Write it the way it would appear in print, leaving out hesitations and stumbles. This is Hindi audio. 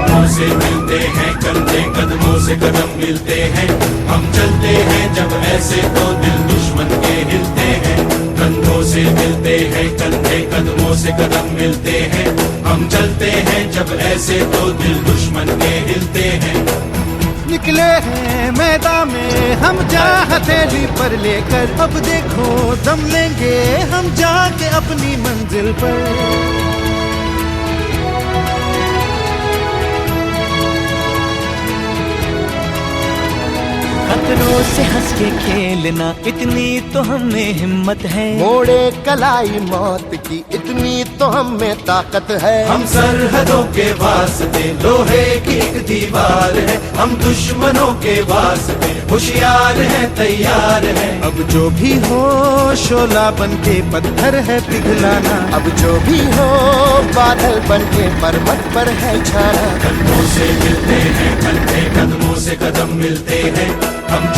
कंधों से मिलते हैं कंधे, कदमों से कदम मिलते हैं। हम चलते हैं जब ऐसे तो दिल दुश्मन के हिलते हैं। कंधों से मिलते हैं कंधे, कदमों से कदम मिलते हैं। हम चलते हैं जब ऐसे तो दिल दुश्मन के हिलते हैं। निकले हैं मैदान में हम जा हथेली पर लेकर, अब देखो दम लेंगे हम जाके अपनी मंजिल पर। खतरों से हंस के खेलना, इतनी तो हमें हिम्मत है। मोड़े कलाई मौत की, इतनी तो हमें ताकत है। हम सरहदों के वास्ते लोहे की एक दीवार है। हम दुश्मनों के वास्ते होशियार हैं, तैयार हैं। अब जो भी हो शोला बन के पत्थर है पिघलाना, अब जो भी हो बादल बन के पर्वत पर है छाना। कंधों से मिलते हैं कंधे, कदमों से कदम मिलते हैं। हम